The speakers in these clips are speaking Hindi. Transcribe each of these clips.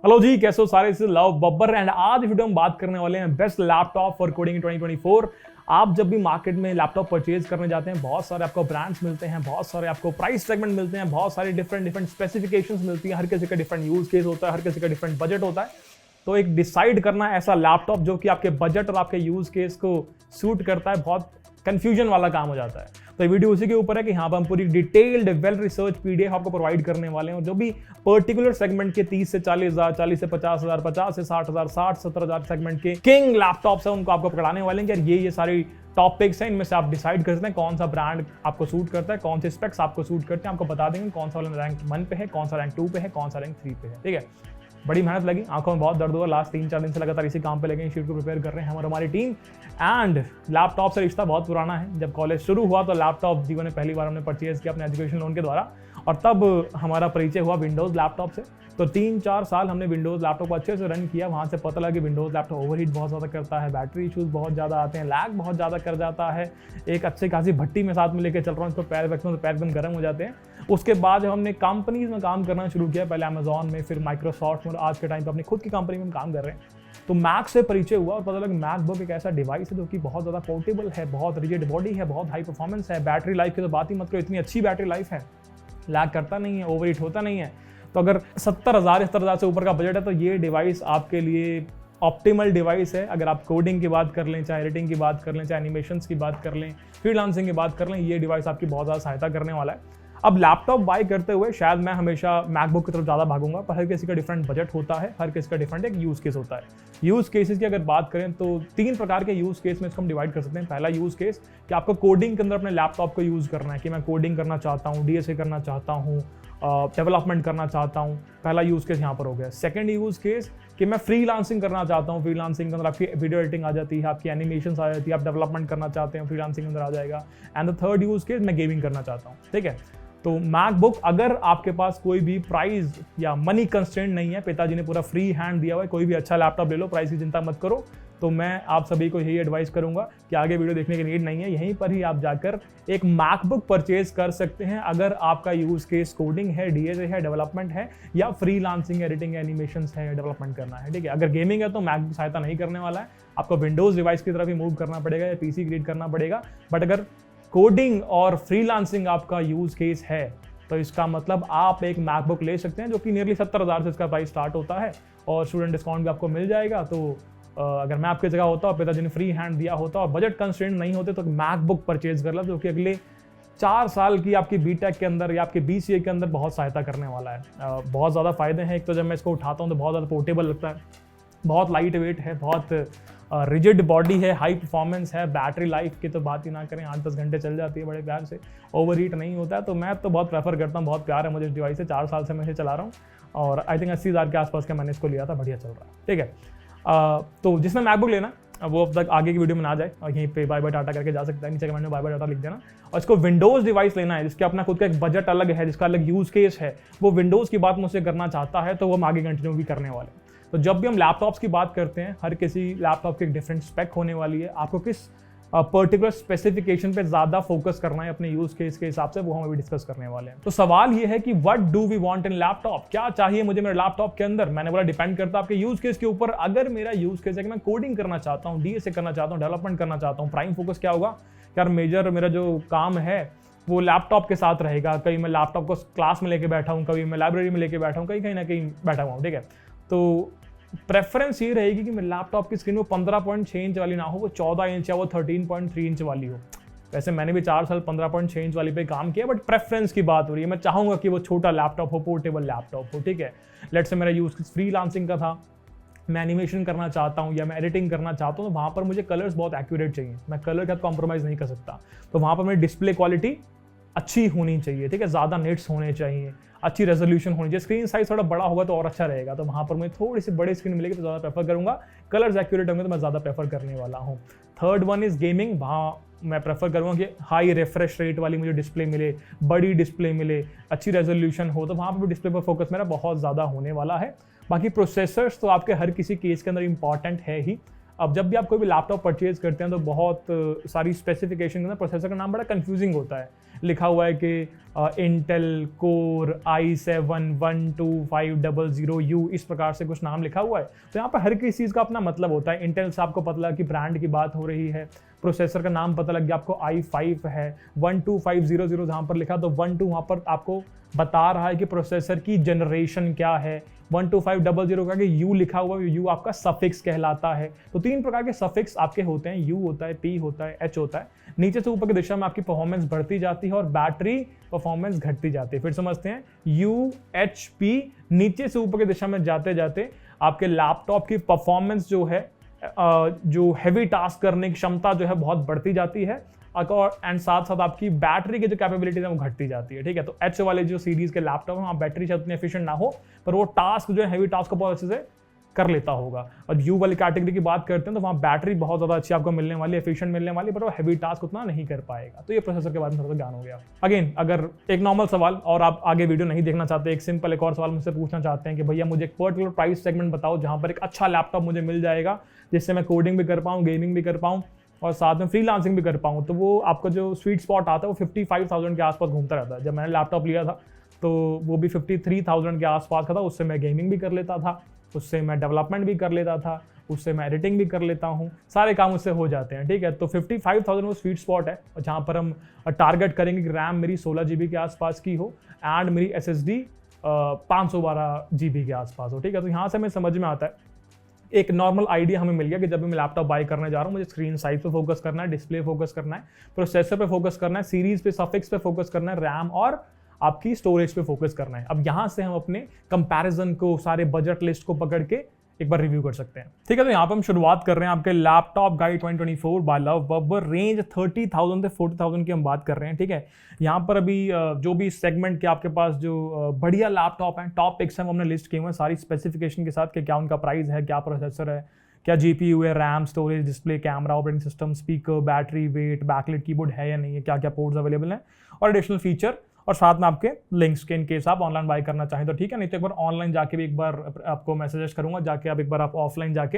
हेलो जी, कैसे हो सारे। इस लव बब्बर एंड आज वीडियो हम बात करने वाले हैं best laptop for coding in 2024। आप जब भी मार्केट में लैपटॉप परचेज करने जाते हैं, बहुत सारे आपको ब्रांड्स मिलते हैं, बहुत सारे आपको प्राइस सेगमेंट मिलते हैं, बहुत सारी डिफरेंट स्पेसिफिकेशंस मिलती हैं। हर किसी का डिफरेंट यूज केस होता है, हर किसी का डिफरेंट बजट होता है। तो एक डिसाइड करना ऐसा लैपटॉप जो कि आपके बजट और आपके यूज केस को सूट करता है, बहुत कंफ्यूजन वाला काम हो जाता है। तो ये वीडियो उसी के ऊपर है कि यहाँ पर हम पूरी डिटेल्ड वेल रिसर्च पीडीएफ आपको प्रोवाइड करने वाले हैं। और जो भी पर्टिकुलर सेगमेंट के 30 से 40 हज़ार, 40 से 50 हज़ार, 50 से 60 हज़ार, 60 70 हज़ार सेगमेंट के किंग लैपटॉप्स है, उनको आपको पकड़ाने वाले हैं कि ये सारी टॉपिक्स हैं। इनमें से आप डिसाइड कर सकते हैं कौन सा ब्रांड आपको सूट करता है, कौन से स्पेक्स आपको सूट करते हैं। आपको बता देंगे कौन सा वाला रैंक 1 पे है, कौन सा रैंक 2 पे है, कौन सा रैंक 3 पे है। ठीक है, बड़ी मेहनत लगी, आंखों में बहुत दर्द हुआ। लास्ट 3-4 दिन से लगातार इसी काम पे लगे, शीट को प्रिपेयर कर रहे हैं हमारी टीम। एंड लैपटॉप से रिश्ता बहुत पुराना है। जब कॉलेज शुरू हुआ तो लैपटॉप जीवन में पहली बार हमने परचेज किया अपने एजुकेशन लोन के द्वारा, और तब हमारा परिचय हुआ विंडोज़ लैपटॉप से। तो 3-4 साल हमने विंडोज़ लैपटॉप अच्छे से रन किया। वहाँ से पता लगा कि विंडोज़ लैपटॉप ओवरहीट बहुत ज़्यादा करता है, बैटरी इशूज़ बहुत ज़्यादा आते हैं, लैग बहुत ज़्यादा कर जाता है। एक अच्छी खासी भट्टी में साथ में लेकर चल रहा हूँ, इसको पैर रखता हूँ तो पैर एकदम गर्म हो जाते हैं। उसके बाद जब हमने कंपनीज में काम करना शुरू किया, पहले अमेजॉन में, फिर माइक्रोसॉफ्ट में, और आज के टाइम पर अपनी खुद की कंपनी में हम काम कर रहे हैं, तो मैक से परिचय हुआ और पता लगा मैकबुक एक ऐसा डिवाइस है जो कि बहुत ज़्यादा पोर्टेबल है, बहुत रिजिड बॉडी है, बहुत हाई परफॉर्मेंस है। बैटरी लाइफ की तो बात ही मत करो, इतनी अच्छी बैटरी लाइफ है, लैग करता नहीं है, ओवरहीट होता नहीं है। तो अगर 70,000 से ऊपर का बजट है तो ये डिवाइस आपके लिए ऑप्टिमल डिवाइस है। अगर आप कोडिंग की बात कर लें, चाहे एडिटिंग की बात कर लें, चाहे एनिमेशंस की बात कर लें, फ्रीलांसिंग की बात कर लें, ये डिवाइस आपकी बहुत ज़्यादा सहायता करने वाला है। अब लैपटॉप बाय करते हुए शायद मैं हमेशा मैकबुक की तरफ ज़्यादा भागूंगा, पर हर किसी का डिफरेंट बजट होता है, हर किसी का डिफरेंट एक यूज़ केस होता है। यूज़ केसेस की अगर बात करें तो 3 प्रकार के यूज़ केस में इसको हम डिवाइड कर सकते हैं। पहला यूज़ केस कि आपको कोडिंग के अंदर अपने लैपटॉप को यूज़ करना है, कि मैं कोडिंग करना चाहता हूँ, डीएसए करना चाहता हूँ, डेवलपमेंट करना चाहता हूँ। पहला यूज़ केस यहाँ पर हो गया। सेकंड यूज़ केस कि मैं फ्रीलांसिंग करना चाहता हूँ। फ्रीलांसिंग के अंदर आपकी वीडियो एडिटिंग आ जाती है, आपकी एनिमेशंस आ जाती है, आप डेवलपमेंट करना चाहते हैं, फ्रीलांसिंग के अंदर आ जाएगा। And the third use case मैं गेमिंग करना चाहता हूँ। ठीक है, तो मैकबुक अगर आपके पास कोई भी प्राइस या मनी कंस्ट्रेंट नहीं है, पिताजी ने पूरा फ्री हैंड दिया हुआ है, कोई भी अच्छा लैपटॉप ले लो, प्राइस की चिंता मत करो, तो मैं आप सभी को यही एडवाइस करूंगा कि आगे वीडियो देखने की नीड नहीं है, यहीं पर ही आप जाकर एक मैकबुक परचेज कर सकते हैं अगर आपका यूज केस कोडिंग है, डीएसए है, डेवलपमेंट है, या फ्रीलांसिंग, एडिटिंग, एनिमेशंस है, डेवलपमेंट करना है। ठीक है, अगर गेमिंग है तो मैकबुक सहायता नहीं करने वाला है, आपको विंडोज डिवाइस की तरफ ही मूव करना पड़ेगा या पीसी क्रिएट करना पड़ेगा। बट अगर कोडिंग और फ्रीलांसिंग आपका यूज केस है तो इसका मतलब आप एक मैकबुक ले सकते हैं, जो कि नियरली 70,000 से इसका प्राइस स्टार्ट होता है, और स्टूडेंट डिस्काउंट भी आपको मिल जाएगा। तो अगर मैं आपकी जगह होता और पिताजी ने फ्री हैंड दिया होता और बजट कंस्ट्रेंट नहीं होते तो मैकबुक परचेज कर लो, जो कि अगले 4 साल की आपकी बीटेक के अंदर या आपके बीसीए के अंदर बहुत सहायता करने वाला है। बहुत ज़्यादा फायदे हैं। एक तो जब मैं इसको उठाता हूँ तो बहुत ज़्यादा पोर्टेबल लगता है, बहुत लाइट वेट है, बहुत रिजिड बॉडी है, हाई परफॉर्मेंस है। बैटरी लाइफ की तो बात ही ना करें, 8-10 घंटे चल जाती है बड़े प्यार से, ओवरहीट नहीं होता है। तो मैं तो बहुत प्रेफर करता हूँ, बहुत प्यार है मुझे इस डिवाइस से, 4 साल से मैं इसे चला रहा हूँ, और आई थिंक 80,000 के आसपास का मैंने इसको लिया था, बढ़िया चल रहा है। ठीक है, तो जिसमें मैकबुक लेना वो अब तक आगे की वीडियो में ना जाए, और यहीं पे बाय बाय टाटा करके जा सकता है, नीचे कमेंट में बाय बाय टाटा लिख देना। और इसको विंडोज़ डिवाइस लेना है जिसके अपना खुद का एक बजट अलग है, जिसका अलग यूज़ केस है, वो विंडोज़ की बात मुझसे करना चाहता है, तो वो हम आगे कंटिन्यू भी करने वाले हैं। तो जब भी हम लैपटॉप्स की बात करते हैं, हर किसी लैपटॉप की एक डिफरेंट स्पेक होने वाली है। आपको किस पर्टिकुलर स्पेसिफिकेशन पे ज़्यादा फोकस करना है अपने यूज़ केस के हिसाब से, वो हम अभी डिस्कस करने वाले हैं। तो सवाल ये है कि what do we want in laptop, क्या चाहिए मुझे मेरे लैपटॉप के अंदर। मैंने बोला डिपेंड करता है आपके यूज़ केस के ऊपर। अगर मेरा यूज़ केस है कि मैं कोडिंग करना चाहता हूँ, डीएसए करना चाहता हूँ, डेवलपमेंट करना चाहता हूँ, प्राइम फोकस क्या होगा, यार मेजर मेरा जो काम है वो लैपटॉप के साथ रहेगा। कहीं मैं लैपटॉप को क्लास में लेके बैठा हूँ, कभी मैं लाइब्रेरी में लेके बैठा हूँ, कहीं ना कहीं बैठा हुआ हूँ। ठीक है, तो प्रेफरेंस ये रहेगी कि मेरे लैपटॉप की स्क्रीन वो 15.6 इंच वाली ना हो, वो 14 इंच या वो 13.3 इंच वाली हो। वैसे मैंने भी 4 साल 15.6 इंच वाली पे काम किया, बट प्रेफरेंस की बात हो रही है। मैं चाहूंगा कि वो छोटा लैपटॉप हो, पोर्टेबल लैपटॉप हो। ठीक है, लेट्स से मेरा यूज फ्रीलांसिंग का था, मैं एनिमेशन करना चाहता हूँ या मैं एडिटिंग करना चाहता हूँ, तो वहाँ पर मुझे कलर्स बहुत एक्यूरेट चाहिए, मैं कलर के साथ कॉम्प्रोमाइज़ नहीं कर सकता। तो वहाँ पर मेरी डिस्प्ले क्वालिटी अच्छी होनी चाहिए। ठीक है, ज़्यादा नेट्स होने चाहिए, अच्छी रेजोल्यूशन होनी चाहिए, स्क्रीन साइज थोड़ा बड़ा होगा तो और अच्छा रहेगा। तो वहाँ पर मैं थोड़ी सी बड़ी स्क्रीन मिलेगी तो ज़्यादा प्रेफर करूँगा। कलर्स एक्यूरेट होंगे तो मैं ज़्यादा प्रेफर करने वाला हूँ। Third one is gaming. वहाँ मैं प्रेफर करूँगा कि हाई रिफ्रेश रेट वाली मुझे डिस्प्ले मिले, बड़ी डिस्प्ले मिले, अच्छी रेजोल्यूशन हो, तो वहाँ पर भी डिस्प्ले पर फोकस मेरा बहुत ज़्यादा होने वाला है। बाकी प्रोसेसर्स तो आपके हर किसी केस के अंदर इंपॉर्टेंट है ही। अब जब भी आप कोई भी लैपटॉप परचेज करते हैं तो बहुत सारी स्पेसिफिकेशन के अंदर प्रोसेसर का नाम बड़ा कंफ्यूजिंग होता है। लिखा हुआ है कि इंटेल कोर i7-12500U, इस प्रकार से कुछ नाम लिखा हुआ है। तो यहाँ पर हर किसी चीज़ का अपना मतलब होता है। इंटेल से आपको पता लगा कि ब्रांड की बात हो रही है, प्रोसेसर का नाम पता लग गया आपको i5 है। 12500 जहाँ पर लिखा तो 12 वहाँ पर आपको बता रहा है कि प्रोसेसर की जनरेशन क्या है। 12500 का कि U लिखा हुआ है, U आपका सफिक्स कहलाता है। तो 3 प्रकार के सफिक्स आपके होते हैं, U होता है, P होता है, H होता है। नीचे से ऊपर की दिशा में आपकी परफॉर्मेंस बढ़ती जाती है और बैटरी परफॉर्मेंस घटती जाती है। फिर समझते हैं U, H, P, नीचे से ऊपर की दिशा में जाते जाते आपके लैपटॉप की परफॉर्मेंस जो है, जो हैवी टास्क करने की क्षमता जो है बहुत बढ़ती जाती है, एंड साथ साथ आपकी बैटरी की जो कैपेबिलिटी है वो घटती जाती है। ठीक है, तो एच वाले जो सीरीज के लैपटॉप है वहाँ बैटरी शायद उतनी एफिशिएंट ना हो, पर वो टास्क जो है हैवी टास्क को बहुत अच्छे से कर लेता होगा। और यू वाली कैटेगरी की बात करते हैं तो वहाँ बैटरी बहुत ज़्यादा अच्छी आपको मिलने वाली, एफिशिएंट मिलने वाली, पर वो हैवी टास्क उतना नहीं कर पाएगा। तो ये प्रोसेसर के बारे में थोड़ा सा ज्ञान हो गया। अगेन अगर एक नॉर्मल सवाल और आप आगे वीडियो नहीं देखना चाहते, एक सिंपल एक और सवाल मुझसे पूछना चाहते हैं कि भैया मुझे एक पर्टिकुलर प्राइस सेगमेंट बताओ जहाँ पर एक अच्छा लैपटॉप मुझे मिल जाएगा जिससे मैं कोडिंग भी कर पाऊँ, गेमिंग भी कर पाऊँ और साथ में फ्रीलांसिंग भी कर पाऊँ, तो वो आपका जो स्वीट स्पॉट आता है वो 55,000 के आसपास घूमता रहता है। जब मैंने लैपटॉप लिया था तो वो भी 53,000 के आसपास का था। उससे मैं गेमिंग भी कर लेता था, उससे मैं डेवलपमेंट भी कर लेता था, उससे मैं एडिटिंग भी कर लेता हूँ, सारे काम उससे हो जाते हैं। ठीक है, तो 55,000 वो स्वीट स्पॉट है जहाँ पर हम टारगेट करेंगे कि रैम मेरी 16 GB के आसपास की हो एंड मेरी SSD 512 GB के आसपास हो। ठीक है, तो यहाँ से हमें समझ में आता है, एक नॉर्मल आइडिया हमें मिल गया कि जब भी मैं लैपटॉप बाय करने जा रहा हूँ मुझे स्क्रीन साइज पे फोकस करना है, डिस्प्ले फोकस करना है, प्रोसेसर पे फोकस करना है, सीरीज पे, सफिक्स पे फोकस करना है, रैम और आपकी स्टोरेज पे फोकस करना है। अब यहाँ से हम अपने कंपैरिजन को, सारे बजट लिस्ट को पकड़ के एक बार रिव्यू कर सकते हैं। ठीक है, तो यहाँ पे हम शुरुआत कर रहे हैं आपके laptop guide 2024 by Love Babbar. Range 30,000 से 40,000 की हम बात कर रहे हैं। ठीक है, यहाँ पर अभी जो भी सेगमेंट के आपके पास जो बढ़िया लैपटॉप हैं, टॉप पिक्स हैं, वो हमने लिस्ट किए हुए हैं सारी स्पेसिफिकेशन के साथ कि क्या उनका प्राइस है, क्या प्रोसेसर है, क्या GPU है, RAM, storage, display, camera, operating system, speaker, battery, weight, backlight keyboard है या नहीं है, क्या क्या पोर्ट्स अवेलेबल हैं और एडिशनल फीचर, और साथ में आपके लिंक्स के, इन केस आप ऑनलाइन बाय करना चाहें तो ठीक है, नहीं तो एक बार ऑनलाइन जाके भी एक बार आपको मैं सजेस्ट करूंगा, जाके आप एक बार आप ऑफलाइन जाके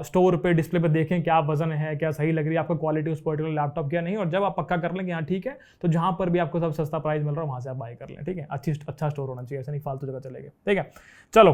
स्टोर पे, डिस्प्ले पे देखें क्या वजन है, क्या सही लग रही है आपको क्वालिटी उस पर्टिकुलर लैपटॉप क्या नहीं, और जब आप पक्का कर लें कि हाँ ठीक है, तो जहां पर भी आपको सब सस्ता प्राइस मिल रहा है वहां से आप बाय कर लें। ठीक है, अच्छा स्टोर होना चाहिए, ऐसा नहीं फालतू जगह चलेगा। ठीक है, चलो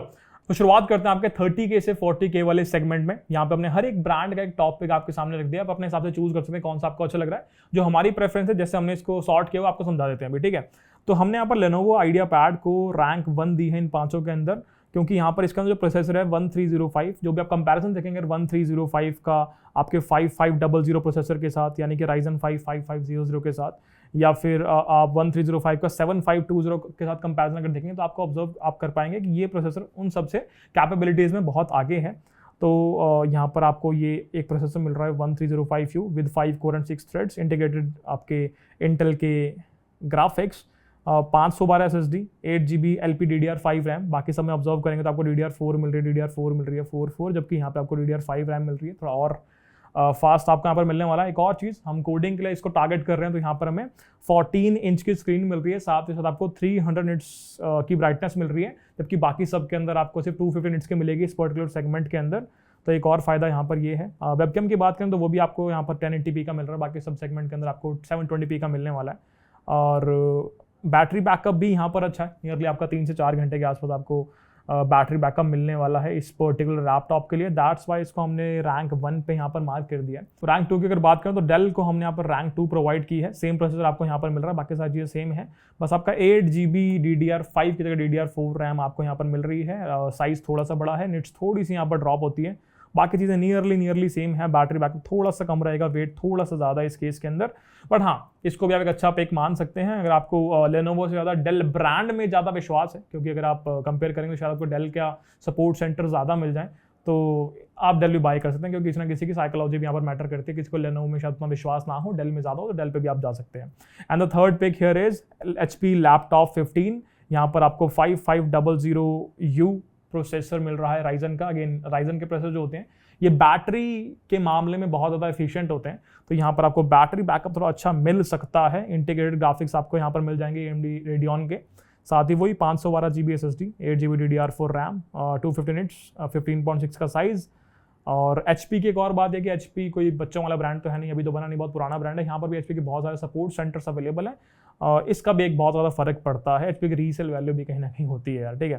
तो शुरुआत करते हैं आपके 30K से 40K वाले सेगमेंट में। यहाँ पे हमने हर एक ब्रांड का एक टॉपिक आपके सामने रख दिया, आप अपने हिसाब से चूज कर सकते हैं कौन सा आपको अच्छा लग रहा है। जो हमारी प्रेफरेंस है, जैसे हमने इसको सॉर्ट किया वो आपको समझा देते हैं अभी। ठीक है, तो हमने यहाँ पर Lenovo IdeaPad को रैंक 1 दी है इन पांचों के अंदर, क्योंकि यहाँ पर इसका जो प्रोसेसर है 1305, जो भी आप कंपैरिजन देखेंगे 1305 का आपके 5500 प्रोसेसर के साथ, यानी कि Ryzen 5 5500 के साथ, या फिर आप 1305 का 7520 के साथ कंपैरिजन अगर देखेंगे तो आपको ऑब्जर्व आप कर पाएंगे कि ये प्रोसेसर उन सबसे कैपेबिलिटीज़ में बहुत आगे है। तो यहाँ पर आपको ये एक प्रोसेसर मिल रहा है 1305U with 5 core and 6 threads, integrated आपके इंटेल के graphics, 512 SSD, 8GB LPDDR5 RAM. बाकी सब में ऑब्जर्व करेंगे तो आपको DDR4 मिल रही है, DDR4 मिल रही है 4 जबकि यहाँ पे आपको DDR5 रैम मिल रही है, थोड़ा और फास्ट आपको यहाँ पर मिलने वाला है। एक और चीज़, हम कोडिंग के लिए इसको टारगेट कर रहे हैं तो यहाँ पर हमें 14 इंच की स्क्रीन मिल रही है, साथ ही साथ आपको 300 निट्स की ब्राइटनेस मिल रही है, जबकि बाकी सब के अंदर आपको सिर्फ 250 निट्स की मिलेगी इस पर्टिकुलर सेगमेंट के अंदर। तो एक और फायदा यहाँ पर ये है। वेबकैम की बात करें तो वो भी आपको यहाँ पर 1080p का मिल रहा है, बाकी सब सेगमेंट के अंदर आपको 720p का मिलने वाला है। और बैटरी बैकअप भी यहाँ पर अच्छा है, नियरली आपका 3 से 4 घंटे के आसपास आपको बैटरी बैकअप मिलने वाला है इस पर्टिकुलर लैपटॉप के लिए। दैट्स वाई इसको हमने रैंक 1 पे यहाँ पर मार्क कर दिया है। तो रैंक 2 की अगर बात करें तो डेल को हमने यहाँ पर रैंक 2 प्रोवाइड की है। सेम प्रोसेसर आपको यहाँ पर मिल रहा है, बाकी सारी चीज़ें सेम है, बस आपका 8GB DDR5 की जगह DDR4 रैम आपको यहाँ पर मिल रही है। साइज़ थोड़ा सा बड़ा है, निट्स थोड़ी सी यहाँ पर ड्रॉप होती है, बाकी चीज़ें नियरली सेम है। बैटरी बैकअप थोड़ा सा कम रहेगा, वेट थोड़ा सा ज़्यादा है इस केस के अंदर, बट हाँ इसको भी आप एक अच्छा पिक मान सकते हैं अगर आपको Lenovo से ज़्यादा डेल ब्रांड में ज़्यादा विश्वास है, क्योंकि अगर आप कंपेयर करेंगे तो शायद आपको डेल का सपोर्ट सेंटर ज़्यादा मिल जाए, तो आप डेल भी बाय कर सकते हैं, क्योंकि किसी ना किसी की साइकोलॉजी भी यहाँ पर मैटर करती है। किसी को Lenovo में शायद उतना विश्वास ना हो, डेल में ज़्यादा हो, तो डेल पे भी आप जा सकते हैं। And the third pick here is HP laptop 15। यहाँ पर आपको 5500U प्रोसेसर मिल रहा है राइजन का। अगेन राइजन के प्रोसेसर जो होते हैं ये बैटरी के मामले में बहुत ज़्यादा एफिशिएंट होते हैं, तो यहाँ पर आपको बैटरी बैकअप थोड़ा अच्छा मिल सकता है। इंटीग्रेटेड ग्राफिक्स आपको यहाँ पर मिल जाएंगे AMD Radeon के, साथ ही वही 512GB SSD, 8GB DDR4 RAM, 250 nits, 15.6 का साइज़, और HP की एक और बात है कि HP कोई बच्चों वाला ब्रांड तो है नहीं, अभी तो बना नहीं, बहुत पुराना ब्रांड है। यहाँ पर भी HP के बहुत सारे सपोर्ट सेंटर्स अवेलेबल है और इसका भी एक बहुत ज़्यादा फर्क पड़ता है। HP की रीसेल वैल्यू भी कहीं ना कहीं होती है यार, ठीक है।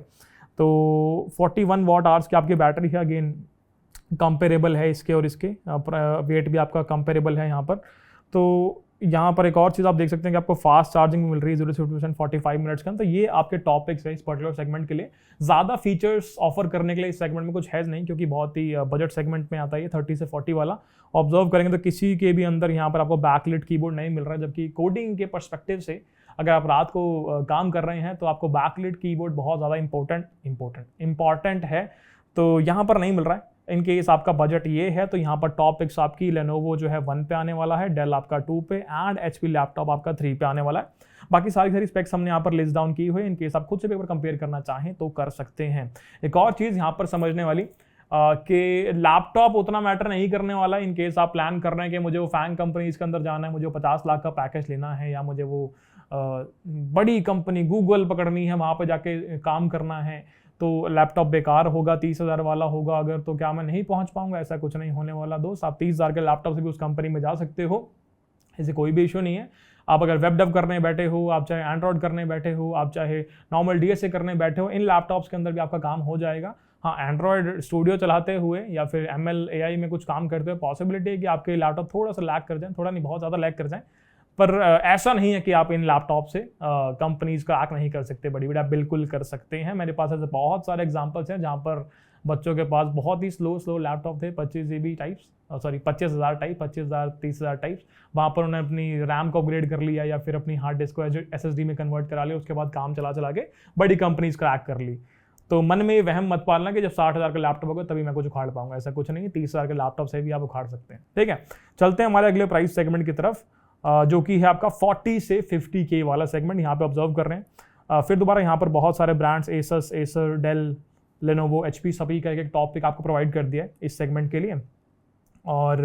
तो 41 वॉट आवर्स की आपकी बैटरी है, अगेन कंपेरेबल है इसके और इसके, वेट भी आपका कंपेरेबल है यहाँ पर। तो यहाँ पर एक और चीज़ आप देख सकते हैं कि आपको फास्ट चार्जिंग मिल रही है 0 से 50% 45 मिनट्स का। तो ये आपके टॉपिक्स है इस पर्टिकुलर सेगमेंट के लिए। ज़्यादा फीचर्स ऑफर करने के लिए इस सेगमेंट में कुछ है नहीं, क्योंकि बहुत ही बजट सेगमेंट में आता है ये 30 से 40 वाला। ऑब्जर्व करेंगे तो किसी के भी अंदर यहाँ पर आपको बैकलिट कीबोर्ड नहीं मिल रहा है, जबकि कोडिंग के पर्सपेक्टिव से अगर आप रात को काम कर रहे हैं तो आपको बैकलिट कीबोर्ड बहुत ज़्यादा इंपॉर्टेंट है, तो यहाँ पर नहीं मिल रहा है। इन केस आपका बजट ये है तो यहाँ पर टॉप पिक्स आपकी लेनोवो जो है 1 पे आने वाला है, डेल आपका 2 पे एंड HP लैपटॉप आपका 3 पे आने वाला है। बाकी सारी स्पेक्स हमने यहाँ पर लिस्ट डाउन की हुई है, इन केस आप खुद से पेपर कंपेयर करना चाहें तो कर सकते हैं। एक और चीज़ यहाँ पर समझने वाली कि लैपटॉप उतना मैटर नहीं करने वाला। इन केस आप प्लान कर रहे हैं कि मुझे वो फैंग कंपनी के अंदर जाना है, मुझे 50 लाख का पैकेज लेना है, या मुझे वो बड़ी कंपनी गूगल पकड़नी है, वहाँ पर जाके काम करना है, तो लैपटॉप बेकार होगा, 30,000 वाला होगा अगर, तो क्या मैं नहीं पहुंच पाऊंगा? ऐसा कुछ नहीं होने वाला दोस्त। आप 30,000 के लैपटॉप से भी उस कंपनी में जा सकते हो, ऐसे कोई भी इशू नहीं है। आप अगर वेब डेव करने बैठे हो, आप चाहे एंड्रॉइड करने बैठे हो, आप चाहे नॉर्मल DSA करने बैठे हो, इन लैपटॉप्स के अंदर भी आपका काम हो जाएगा। हाँ, एंड्रॉइड स्टूडियो चलाते हुए या फिर ML AI में कुछ काम करते हुए पॉसिबिलिटी है कि आपके लैपटॉप थोड़ा सा लैग कर जाए, थोड़ा नहीं बहुत ज़्यादा लैग कर जाए, पर ऐसा नहीं है कि आप इन लैपटॉप से कंपनीज का क्रैक नहीं कर सकते। बड़ी आप बिल्कुल कर सकते हैं। मेरे पास ऐसे बहुत सारे एग्जांपल्स हैं जहां पर बच्चों के पास बहुत ही स्लो लैपटॉप थे, 25 GB टाइप्स, 25,000 टाइप, 25,000 30,000 टाइप्स। वहाँ पर उन्होंने अपनी रैम को अपग्रेड कर लिया या फिर अपनी हार्ड डिस्क को SSD में कन्वर्ट करा लिया, उसके बाद काम चला के बड़ी कंपनीज क्रैक कर ली। तो मन में ये वहम मत पालना कि जब 60,000 का लैपटॉप होगा तभी मैं कुछ उखाड़ पाऊंगा, ऐसा कुछ नहीं है। 30,000 के लैपटॉप से भी आप उखाड़ सकते हैं, ठीक है। चलते हैं हमारे अगले प्राइस सेगमेंट की तरफ, जो कि है आपका 40 से 50K वाला सेगमेंट। यहाँ पे ऑब्जर्व कर रहे हैं फिर दोबारा यहाँ पर बहुत सारे brands Asus, Acer, Dell, Lenovo, HP सभी का एक टॉपिक आपको प्रोवाइड कर दिया है इस सेगमेंट के लिए। और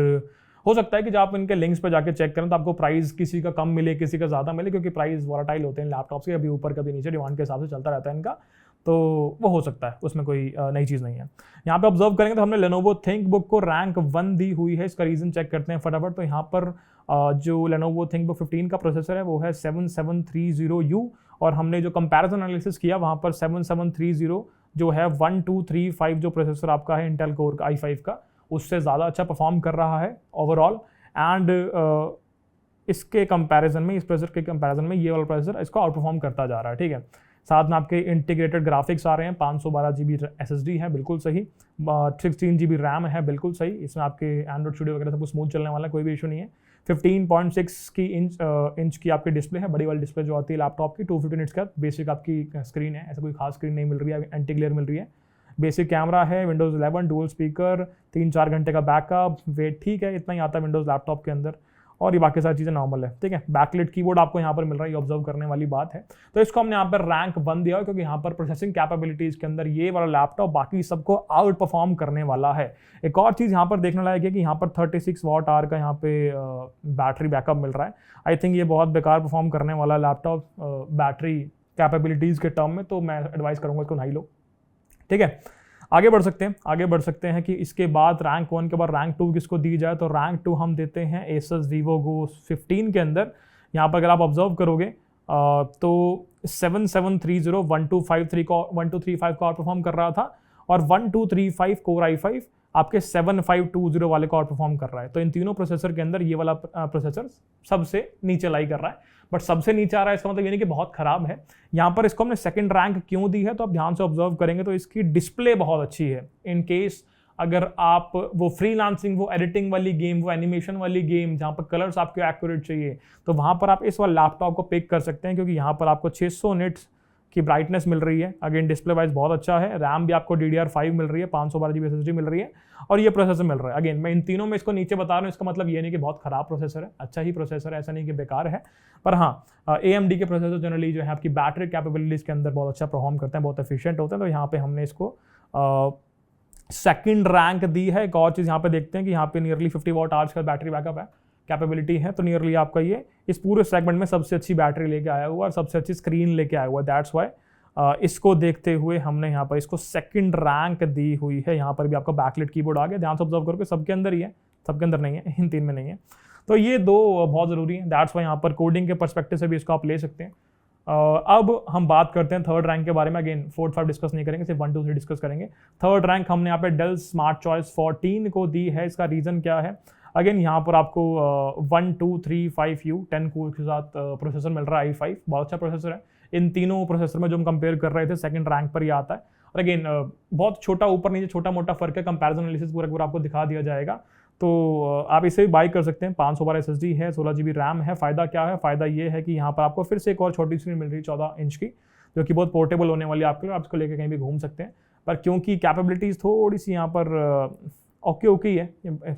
हो सकता है कि जब आप इनके लिंक्स पे जाके चेक करें तो आपको प्राइस किसी का कम मिले, किसी का ज़्यादा मिले, क्योंकि प्राइस वॉलेटाइल होते हैं लैपटॉप्स के, कभी ऊपर कभी नीचे, डिमांड के हिसाब से चलता रहता है इनका, तो वो हो सकता है, उसमें कोई नई चीज़ नहीं है। यहाँ पे ऑब्जर्व करेंगे तो हमने लेनोवो थिंकबुक को रैंक 1 दी हुई है। इसका रीज़न चेक करते हैं फटाफट। तो यहाँ पर जो लेनोवो थिंकबुक 15 का प्रोसेसर है वो है 7730U, और हमने जो कंपैरिजन एनालिसिस किया वहाँ पर 7730 जो है 1235 जो प्रोसेसर आपका है इंटेल कोर का i5 का, उससे ज़्यादा अच्छा परफॉर्म कर रहा है ओवरऑल। एंड इसके कंपैरिजन में, इस प्रोसेसर के कंपैरिजन में ये वाला प्रोसेसर इसको आउट परफॉर्म करता जा रहा है, ठीक है। साथ में आपके इंटीग्रेटेड ग्राफिक्स आ रहे हैं, 512 GB SSD है, बिल्कुल सही, 16 GB रैम है, बिल्कुल सही। इसमें आपके एंड्रॉइड स्टूडियो वगैरह सब कुछ स्मूथ चलने वाला है, कोई भी इशू नहीं है। 15.6 इंच की आपकी डिस्प्ले है, बड़ी वाली डिस्प्ले जो आती है लैपटॉप की। 250 निट्स का बेसिक आपकी स्क्रीन है, ऐसा कोई खास स्क्रीन नहीं मिल रही है, एंटी ग्लेयर मिल रही है। बेसिक कैमरा है, विंडोज़ 11, डुअल स्पीकर, 3-4 घंटे का बैकअप, वेट ठीक है, इतना ही आता है विंडोज़ लैपटॉप के अंदर, और ये बाकी सारी चीज़ें नॉर्मल है, ठीक है। बैकलिट कीबोर्ड आपको यहाँ पर मिल रहा है, ये ऑब्जर्व करने वाली बात है। तो इसको हमने यहाँ पर रैंक 1 दिया, क्योंकि यहाँ पर प्रोसेसिंग कैपेबिलिटीज़ के अंदर ये वाला लैपटॉप बाकी सबको आउट परफॉर्म करने वाला है। एक और चीज़ यहाँ पर देखने लायक है कि यहाँ पर 36 वॉट आवर का यहाँ पे बैटरी बैकअप मिल रहा है। आई थिंक ये बहुत बेकार परफॉर्म करने वाला लैपटॉप बैटरी कैपेबिलिटीज़ के टर्म में, तो मैं एडवाइस करूँगा इसको नहीं लो, ठीक है। आगे बढ़ सकते हैं कि इसके बाद रैंक 1 के बाद रैंक 2 किसको दी जाए, तो रैंक 2 हम देते हैं एसस वीवो गो 15 के अंदर। यहाँ पर अगर आप ऑब्जर्व करोगे तो 7730 1235 को आउट परफॉर्म कर रहा था, और 1235 कोर i5 आपके 7520 वाले को आउट परफॉर्म कर रहा है। तो इन तीनों प्रोसेसर के अंदर ये वाला प्रोसेसर सबसे नीचे लाई कर रहा है, बट सबसे नीचे आ रहा है इसका मतलब ये नहीं कि बहुत खराब है। यहाँ पर इसको हमने सेकंड रैंक क्यों दी है, तो आप ध्यान से ऑब्जर्व करेंगे तो इसकी डिस्प्ले बहुत अच्छी है। इन केस अगर आप वो फ्रीलांसिंग, वो एडिटिंग वाली गेम, वो एनिमेशन वाली गेम जहाँ पर कलर्स आपको एक्यूरेट चाहिए, तो वहाँ पर आप इस वाले लैपटॉप को पिक कर सकते हैं, क्योंकि यहाँ पर आपको 600 निट्स की ब्राइटनेस मिल रही है। अगेन डिस्प्ले वाइज बहुत अच्छा है, रैम भी आपको DDR5 मिल रही है, 512 GB SSD मिल रही है, और ये प्रोसेसर मिल रहा है। अगेन मैं इन तीनों में इसको नीचे बता रहा हूँ, इसका मतलब ये नहीं कि बहुत खराब प्रोसेसर है, अच्छा ही प्रोसेसर है, ऐसा नहीं कि बेकार है। पर हाँ, AMD के प्रोसेसर जनरली जो है आपकी बैटरी कैपेबिलिटीज के अंदर बहुत अच्छा परफॉर्म करते हैं, बहुत एफिशिएंट होते हैं, तो यहाँ पे हमने इसको सेकंड रैंक दी है। एक और चीज़ यहाँ पे देखते हैं कि यहाँ पे नियरली 50 वॉट आवर्स का बैटरी बैकअप है, कैपेबिलिटी है, तो नियरली आपका ये इस पूरे सेगमेंट में सबसे अच्छी बैटरी लेके आया हुआ और सबसे अच्छी स्क्रीन लेके आया हुआ, दैट्स वाई इसको देखते हुए हमने यहाँ पर इसको सेकंड रैंक दी हुई है। यहाँ पर भी आपका बैकलिट कीबोर्ड आ गया, ध्यान से ऑब्जर्व करोगे सबके अंदर ही है, सबके अंदर नहीं है, इन 3 में नहीं है। तो ये 2 बहुत ज़रूरी है, दैट्स वाई यहाँ पर कोडिंग के पर्सपेक्टिव से भी इसको आप ले सकते हैं। अब हम बात करते हैं थर्ड रैंक के बारे में। अगेन 4th 5 डिस्कस नहीं करेंगे, सिर्फ 1 2 3 डिस्कस करेंगे। थर्ड रैंक हमने यहाँ पे डेल स्मार्ट चॉइस 14 को दी है। इसका रीज़न क्या है? अगेन यहाँ पर आपको 1 2 3 5U 10 कोर के साथ प्रोसेसर मिल रहा है, i5 बहुत अच्छा प्रोसेसर है। इन तीनों प्रोसेसर में जो हम कंपेयर कर रहे थे सेकंड रैंक पर ही आता है। और अगेन बहुत छोटा ऊपर नीचे छोटा मोटा फर्क है, कंपैरिजन एनालिसिस पूरा आपको दिखा दिया जाएगा। तो आप इसे बाई कर सकते हैं। 512 SSD है, 16 GB रैम है। फ़ायदा क्या है? फ़ायदा ये है कि यहाँ पर आपको फिर से एक और छोटी स्क्रीन मिल रही है 14 इंच की, जो कि बहुत पोर्टेबल होने वाली है आपके लिए, आप इसको लेकर कहीं भी घूम सकते हैं। पर क्योंकि कैपेबिलिटीज़ थोड़ी सी यहाँ पर ओके ही है,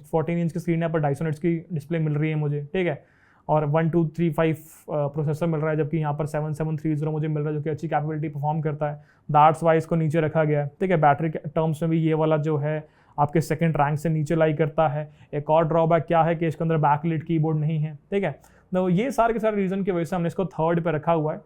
14 इंच की स्क्रीन है पर 250 निट्स की डिस्प्ले मिल रही है मुझे, ठीक है। और 1 2 3 5 प्रोसेसर मिल रहा है, जबकि यहाँ पर 7730 मुझे मिल रहा है, जो कि अच्छी कैपेबिलिटी परफॉर्म करता है। दैट्स वाई इसको नीचे रखा गया है, ठीक है। बैटरी के टर्म्स में भी ये वाला जो है आपके सेकंड रैंक से नीचे लाई करता है। एक और ड्रॉबैक क्या है कि इसके अंदर बैकलिट कीबोर्ड नहीं है, ठीक है। तो ये सारे के सारे रीज़न की वजह से हमने इसको थर्ड पे रखा हुआ है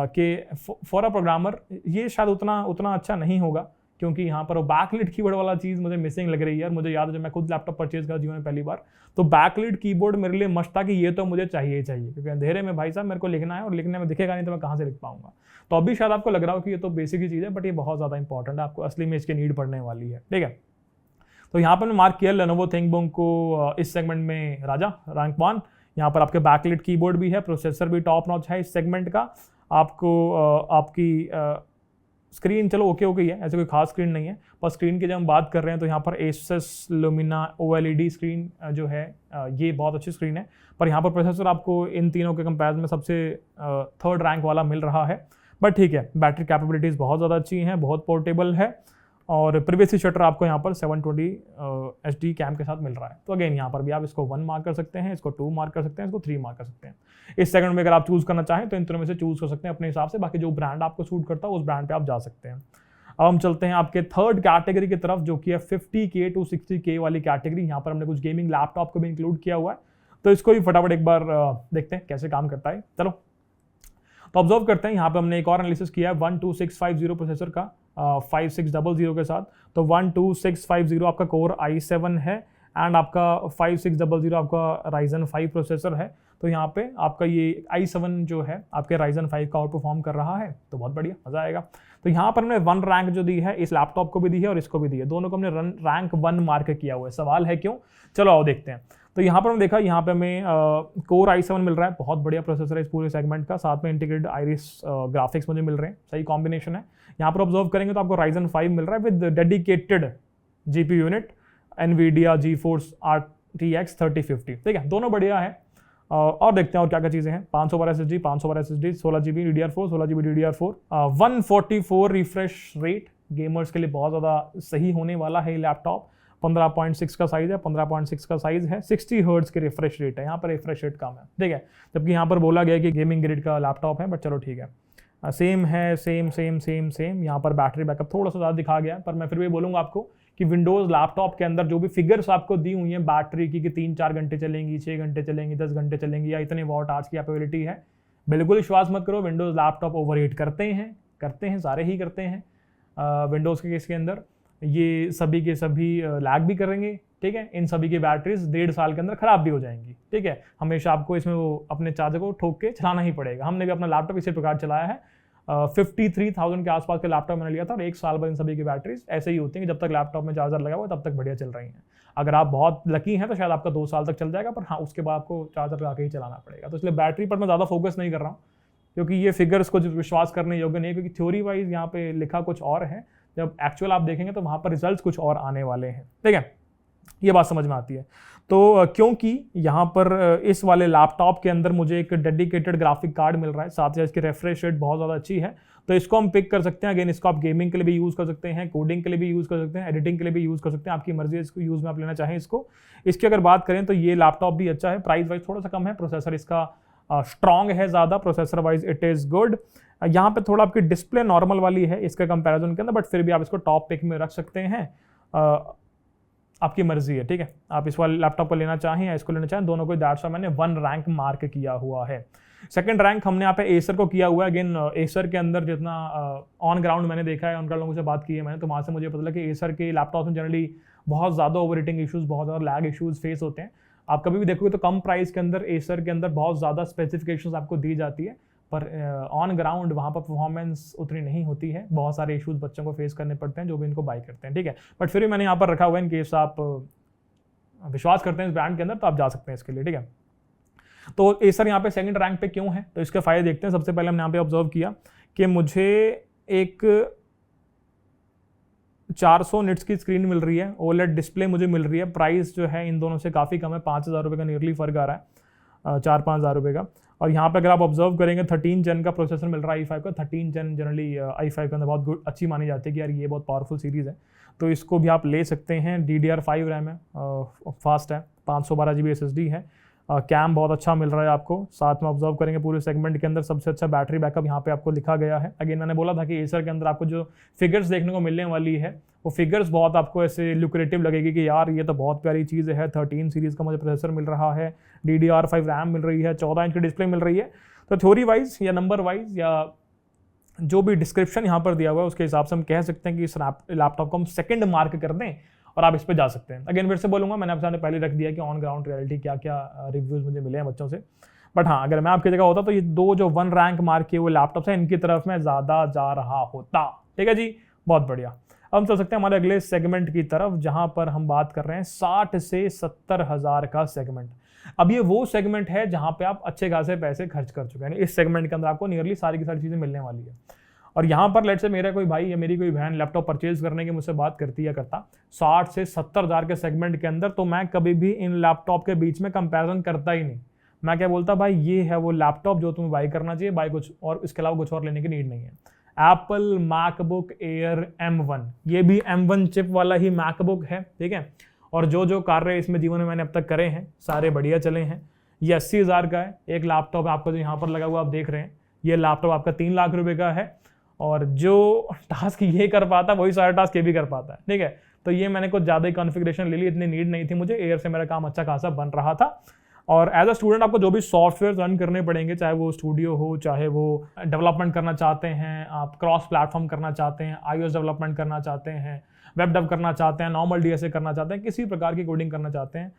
कि फॉर अ प्रोग्रामर ये शायद उतना अच्छा नहीं होगा, क्योंकि यहाँ पर वो बैकलिट कीबोर्ड वाला चीज़ मुझे मिसिंग लग रही है। मुझे याद है जब मैं खुद लैपटॉप परचेज करा जीवन में पहली बार, तो बैकलिट कीबोर्ड मेरे लिए मस्ट था कि ये तो मुझे चाहिए ही चाहिए, क्योंकि अंधेरे में भाई साहब मेरे को लिखना है और लिखने में दिखेगा नहीं तो मैं कहाँ से लिख पाऊंगा। तो अभी शायद आपको लग रहा हो कि ये तो बेसिक ही चीज़ है, बट ये बहुत ज़्यादा इंपॉर्टेंट है, आपको असली में इसकी नीड पड़ने वाली है, ठीक है। तो यहाँ पर मैं मार्क किया Lenovo ThinkBook को इस सेगमेंट में राजा, रैंक 1। यहाँ पर आपके बैकलिट कीबोर्ड भी है, प्रोसेसर भी टॉप नॉच है इस सेगमेंट का। आपको आपकी स्क्रीन चलो ओके ही है, ऐसे कोई खास स्क्रीन नहीं है। पर स्क्रीन की जब हम बात कर रहे हैं तो यहाँ पर Asus Lumina OLED स्क्रीन जो है ये बहुत अच्छी स्क्रीन है। पर यहाँ पर प्रोसेसर आपको इन तीनों के कंपैरिजन में सबसे थर्ड रैंक वाला मिल रहा है। बट ठीक है, बैटरी कैपेबिलिटीज़ बहुत ज़्यादा अच्छी हैं, बहुत पोर्टेबल है। और प्रिवेसी शटर आपको यहाँ पर 720 HD कैम के साथ मिल रहा है। तो अगेन यहाँ पर भी आप इसको 1 मार्क कर सकते हैं, इसको 2 मार्क कर सकते हैं, इसको 3 मार्क कर सकते हैं। इस सेगमेंट में अगर आप चूज़ करना चाहें तो इन तीनों में से चूज़ कर सकते हैं अपने हिसाब से। बाकी जो ब्रांड आपको सूट करता है उस ब्रांड पे आप जा सकते हैं। अब हम चलते हैं आपके थर्ड कैटेगरी की तरफ, जो कि है 50K to 60K वाली कैटेगरी। यहाँ पर हमने कुछ गेमिंग लैपटॉप को भी इंक्लूड किया हुआ है, तो इसको भी फटाफट एक बार देखते हैं कैसे काम करता है। चलो तो ऑब्जर्व करते हैं, यहाँ पे हमने एक और एनालिसिस किया है 12650 प्रोसेसर का 5600 के साथ। तो 12650 आपका कोर i7 है एंड आपका 5600 आपका Ryzen 5 प्रोसेसर है। तो यहाँ पे आपका ये i7 जो है आपके Ryzen 5 का आउट परफॉर्म कर रहा है, तो बहुत बढ़िया, मजा आएगा। तो यहाँ पर हमने 1 रैंक जो दी है, इस लैपटॉप को भी दी है और इसको भी दी है, दोनों को हमने रैंक 1 मार्क किया हुआ है। सवाल है क्यों? चलो आओ देखते हैं। तो यहाँ पर हमने देखा, यहाँ पे हमें कोर i7 मिल रहा है, बहुत बढ़िया प्रोसेसर है इस पूरे सेगमेंट का, साथ में इंटीग्रेटेड आइरिस ग्राफिक्स मुझे मिल रहे हैं, सही कॉम्बिनेशन है। यहाँ पर ऑब्जर्व करेंगे तो आपको Ryzen 5 मिल रहा है with dedicated GPU unit NVIDIA GeForce RTX 3050, ठीक है, दोनों बढ़िया है। और देखते हैं और क्या क्या चीज़ें हैं। 512 SSD 16 GB DDR4 16 GB DDR4 144 refresh rate, gamers के लिए बहुत ज़्यादा सही होने वाला है ये लैपटॉप। 15.6 का साइज़ है, 15.6 का साइज़ है, 60 हर्ट्ज़ के रिफ्रेश रेट है, यहाँ पर रिफ्रेश रेट कम है, ठीक है। जबकि यहाँ पर बोला गया कि गेमिंग ग्रेड का लैपटॉप है, बट चलो ठीक है, सेम है, सेम। यहाँ पर बैटरी बैकअप थोड़ा सा ज़्यादा दिखा गया है, पर मैं फिर भी बोलूँगा आपको कि विंडोज़ लैपटॉप के अंदर जो भी फिगर्स आपको दी हुई हैं बैटरी की कि 3-4 घंटे चलेंगी, 6 घंटे चलेंगी, 10 घंटे चलेंगी, या इतने वॉट आज की कैपेबिलिटी है, बिल्कुल विश्वास मत करो। विंडोज़ लैपटॉप ओवरहीट करते हैं, सारे ही करते हैं। विंडोज़ के केस के अंदर ये सभी के सभी लैग भी करेंगे, ठीक है। इन सभी की बैटरीज 1.5 साल के अंदर ख़राब भी हो जाएंगी, ठीक है। हमेशा आपको इसमें वो अपने चार्जर को ठोक के चलाना ही पड़ेगा। हमने भी अपना लैपटॉप इसी प्रकार चलाया है, 53,000 के आसपास के लैपटॉप मैंने लिया था और 1 साल बाद इन सभी की बैटरीज ऐसे ही होती हैं कि जब तक लैपटॉप में चार्जर लगा हुआ तब तक बढ़िया चल रही हैं। अगर आप बहुत लकी हैं तो शायद आपका 2 साल तक चल जाएगा, पर हाँ उसके बाद आपको चार्जर लगा के ही चलाना पड़ेगा। तो इसलिए बैटरी पर मैं ज़्यादा फोकस नहीं कर रहा हूँ, क्योंकि ये फिगर्स को विश्वास करने योग्य नहीं है, क्योंकि थ्योरी वाइज यहाँ पे लिखा कुछ और है, जब एक्चुअल आप देखेंगे तो वहाँ पर रिजल्ट्स कुछ और आने वाले हैं, ठीक है। ये बात समझ में आती है। तो क्योंकि यहाँ पर इस वाले लैपटॉप के अंदर मुझे एक डेडिकेटेड ग्राफिक कार्ड मिल रहा है, साथ ही इसकी रिफ्रेश रेट बहुत ज़्यादा अच्छी है, तो इसको हम पिक कर सकते हैं। अगेन इसको आप गेमिंग के लिए भी यूज़ कर सकते हैं, कोडिंग के लिए भी यूज़ कर सकते हैं, एडिटिंग के लिए भी यूज़ कर सकते हैं, आपकी मर्जी है इसको यूज़ में आप लेना चाहें इसको। इसकी अगर बात करें तो ये लैपटॉप भी अच्छा है, प्राइस वाइज थोड़ा सा कम है, प्रोसेसर इसका स्ट्रॉन्ग है ज़्यादा, processor wise it is good. यहाँ पे थोड़ा आपकी डिस्प्ले नॉर्मल वाली है इसके कंपैरिजन के अंदर, बट फिर भी आप इसको टॉप पिक में रख सकते हैं। आपकी मर्जी है, ठीक है, आप इस वाले लैपटॉप को लेना चाहें या इसको लेना चाहें, दोनों को दैट्स मैंने 1 रैंक मार्क किया हुआ है। सेकंड रैंक हमने यहाँ पे एसर को किया हुआ है। अगेन एसर के अंदर जितना ऑन ग्राउंड मैंने देखा है, ऑन ग्राउंड लोगों से बात की है मैंने, तो वहाँ से मुझे पता लगा कि एसर के लैपटॉप में जनरली बहुत ज़्यादा ओवरहीटिंग इशूज़, बहुत ज़्यादा लैग इशूज़ फेस होते हैं। आप कभी भी देखोगे तो कम प्राइस के अंदर एसर के अंदर बहुत ज़्यादा स्पेसिफिकेशंस आपको दी जाती है, पर ऑन ग्राउंड वहाँ पर परफॉर्मेंस उतनी नहीं होती है, बहुत सारे इशूज़ बच्चों को फेस करने पड़ते हैं जो भी इनको बाई करते हैं, ठीक है। बट फिर भी मैंने यहाँ पर रखा हुआ है, इन केस आप विश्वास करते हैं इस ब्रांड के अंदर तो आप जा सकते हैं इसके लिए, ठीक है। तो एसर यहाँ पे सेकंड रैंक पे क्यों है, तो इसके फायदे देखते हैं। सबसे पहले हमने यहाँ पे ऑब्जर्व किया कि मुझे एक 400 निट्स की स्क्रीन मिल रही है, ओलेड डिस्प्ले मुझे मिल रही है, प्राइस जो है इन दोनों से काफ़ी कम है, 5,000 रुपये का नियरली फर्क आ रहा है, 4-5 हज़ार रुपये का। और यहाँ पे अगर आप ऑब्जर्व करेंगे 13 जेन का प्रोसेसर मिल रहा है i5 का। 13 जेन जनरली i5 के अंदर बहुत गुड अच्छी मानी जाती है कि यार ये बहुत पावरफुल सीरीज़ है, तो इसको भी आप ले सकते हैं। DDR5 रैम है, फास्ट है, 512 GB SSD है, कैम बहुत अच्छा मिल रहा है आपको। साथ में ऑब्जर्व करेंगे पूरे सेगमेंट के अंदर सबसे अच्छा बैटरी बैकअप यहाँ पे आपको लिखा गया है। अगेन मैंने बोला था कि एसर के अंदर आपको जो फिगर्स देखने को मिलने वाली है वो फिगर्स बहुत आपको ऐसे लुक्रेटिव लगेगी कि यार ये तो बहुत प्यारी चीज़ है, 13 सीरीज़ का मुझे प्रोसेसर मिल रहा है, DDR5 रैम मिल रही है, 14 इंच की डिस्प्ले मिल रही है। तो थ्योरी वाइज या नंबर वाइज या जो भी डिस्क्रिप्शन यहाँ पर दिया हुआ है उसके हिसाब से हम कह सकते हैं कि इस लैपटॉप को हम सेकंड मार्क कर दें और आप इस पे जा सकते हैं। अगेन फिर से बोलूँगा, मैंने आपके सामने पहले रख दिया कि ऑन ग्राउंड रियलिटी क्या क्या रिव्यूज़ मुझे मिले हैं बच्चों से। बट हाँ, अगर मैं आपकी जगह होता तो ये दो जो 1 रैंक मार्क किए हुए लैपटॉप्स हैं इनकी तरफ मैं ज़्यादा जा रहा होता। ठीक है जी, बहुत बढ़िया। अब हम चल सकते हैं हमारे अगले सेगमेंट की तरफ जहाँ पर हम बात कर रहे हैं 60 से 70 हज़ार का सेगमेंट। अब ये वो सेगमेंट है जहाँ पे आप अच्छे खासे पैसे खर्च कर चुके हैं। इस सेगमेंट के अंदर आपको नियरली सारी की सारी चीज़ें मिलने वाली है। और यहाँ पर लेट से मेरा कोई भाई या मेरी कोई बहन लैपटॉप परचेज करने की मुझसे बात करती या करता 60 से 70 हज़ार के सेगमेंट के अंदर, तो मैं कभी भी इन लैपटॉप के बीच में कंपैरिजन करता ही नहीं। मैं क्या बोलता, भाई ये है वो लैपटॉप जो तुम्हें बाई करना चाहिए, बाई कुछ और इसके अलावा कुछ और लेने की नीड नहीं है। एप्पल मैकबुक एयर M1, ये भी M1 चिप वाला ही मैकबुक है, ठीक है। और जो कार्य इसमें जीवन में मैंने अब तक करे हैं सारे बढ़िया चले हैं। ये 80 हज़ार का है। एक लैपटॉप आपको जो यहाँ पर लगा हुआ आप देख रहे हैं, ये लैपटॉप आपका 3 लाख रुपए का है। और जो टास्क ये कर पाता वही सारे टास्क ये भी कर पाता है, ठीक है। तो ये मैंने कुछ ज़्यादा ही कॉन्फ़िगरेशन ले ली, इतनी नीड नहीं थी मुझे, एयर से मेरा काम अच्छा खासा बन रहा था। और एज अ स्टूडेंट आपको जो भी सॉफ्टवेयर रन करने पड़ेंगे, चाहे वो स्टूडियो हो, चाहे वो डेवलपमेंट करना चाहते हैं, आप क्रॉस प्लेटफॉर्म करना चाहते हैं, iOS डेवलपमेंट करना चाहते हैं, वेब डेव करना चाहते हैं, नॉर्मल DSA करना चाहते हैं, किसी प्रकार की कोडिंग करना चाहते हैं,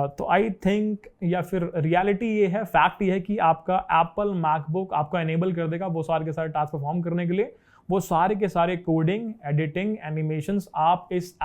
तो आई थिंक या फिर रियलिटी ये है, फैक्ट ये है कि आपका एप्पल मैकबुक आपको एनेबल कर देगा वो सारे के सारे टास्क परफॉर्म करने के लिए। वो सारे के सारे कोडिंग, एडिटिंग, एनिमेशंस आप इस